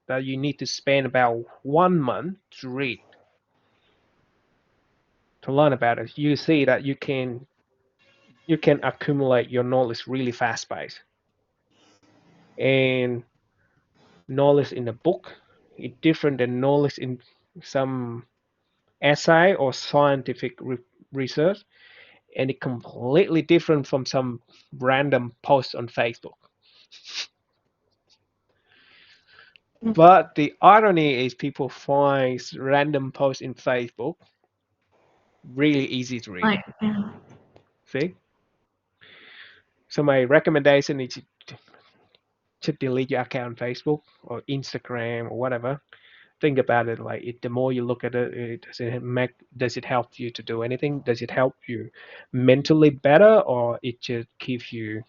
that you need to spend about 1 month to read, to learn about it. You see that you can accumulate your knowledge really fast pace. And knowledge in a book is different than knowledge in some essay or scientific research, and it's completely different from some random post on Facebook. Mm. But the irony is people find random posts in Facebook really easy to read. Like yeah. See? So my recommendation is to delete your account on Facebook or Instagram or whatever. think about it, like the more you look at it, does it help you to do anything? Does it help you mentally better, or it just keeps you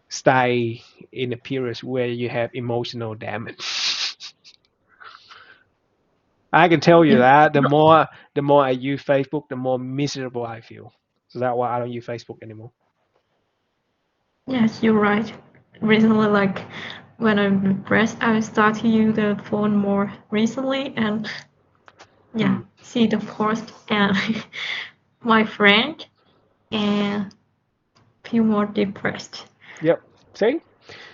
stay in a period where you have emotional damage? I can tell you Yeah. that the more I use Facebook, the more miserable I feel. So that's why I don't use Facebook anymore. Yes, you're right. Recently, like when I'm depressed, I start to use the phone more recently, and yeah, Hmm. see the post and my friend, and feel more depressed. Yep. See?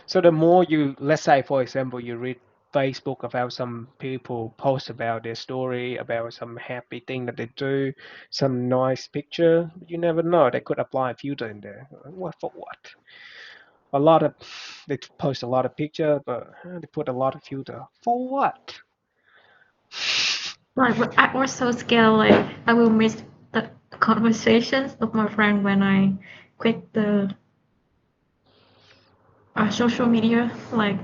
So the more you, let's say, for example, you read Facebook about some people post about their story, about some happy thing that they do, some nice picture, you never know. They could apply a filter in there. What for what? A lot of they post a lot of picture, but they put a lot of filter for what? Like, but I was so scared, like I will miss the conversations of my friend when I quit the social media. Like,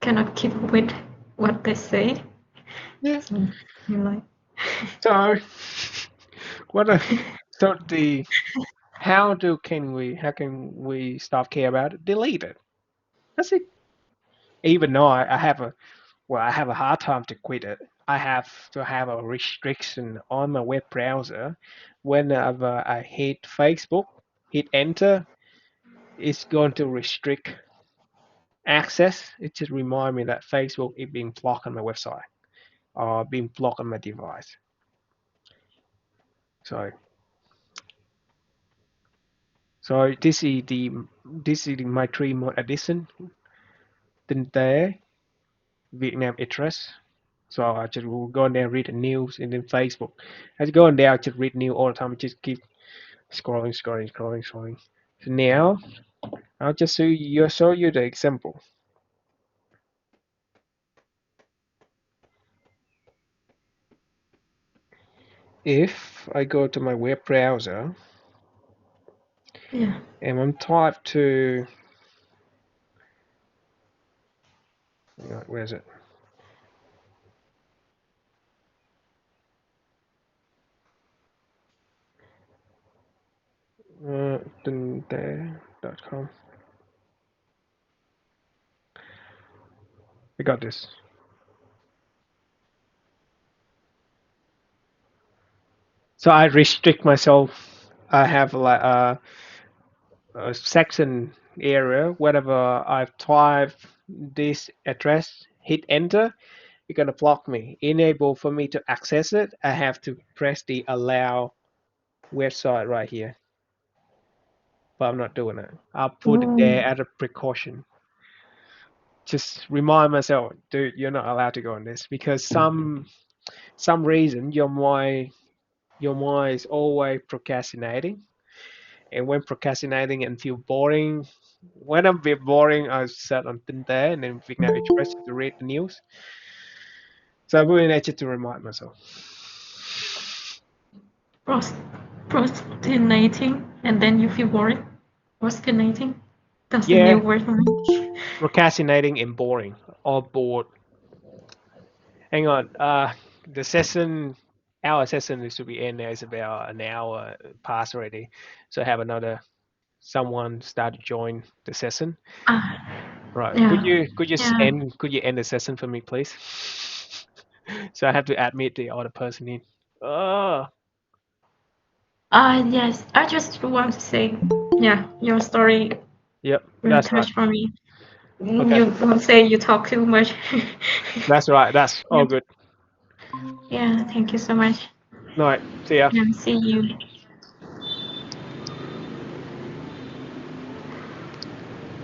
cannot keep with what they say. Yeah. So you're like, So what? So the how can we stop care about it? Delete it. That's it. Even though I have a well, I have a hard time to quit it. I have to have a restriction on my web browser. Whenever I hit Facebook, hit enter, it's going to restrict access. It just remind me that Facebook is being blocked on my website or being blocked on my device. So so this is my 3 month edition. Then there Vietnam address. So I just will go in there and read the news and then Facebook. I just go in there, I just read news all the time. I just keep scrolling, scrolling, scrolling, scrolling. So now I'll just show you the example. If I go to my web browser yeah, and I'm type to where is it? There.com. I got this. So I restrict myself. I have like a section area. Whenever I've typed this address, hit enter, you're gonna block me. Enable for me to access it, I have to press the allow website right here. But I'm not doing it. I'll put it there mm, as a precaution. Just remind myself, dude, you're not allowed to go on this because some reason your mind is always procrastinating. And when procrastinating and feel boring, when I'm a bit boring, I set on Tin Tế and then Vietnam Express to read the news. So I'm doing that just to remind myself. Prost- procrastinating, and then you feel bored. Procrastinating. That's a new Yeah, word for me. procrastinating and boring or bored. Hang on. The session, our session is to be in there. It's about an hour past already. So I have another someone start to join the session. Ah, Right. Could yeah, you could you s- yeah. end could you end the session for me, please? So I have to admit the other person in. Oh, Yes. I just want to say, yeah, your story yep. really That's right. touched for me. Okay. You don't say you talk too much. That's right. That's Yeah, all good. yeah. Thank you so much. All right. See ya. And see you.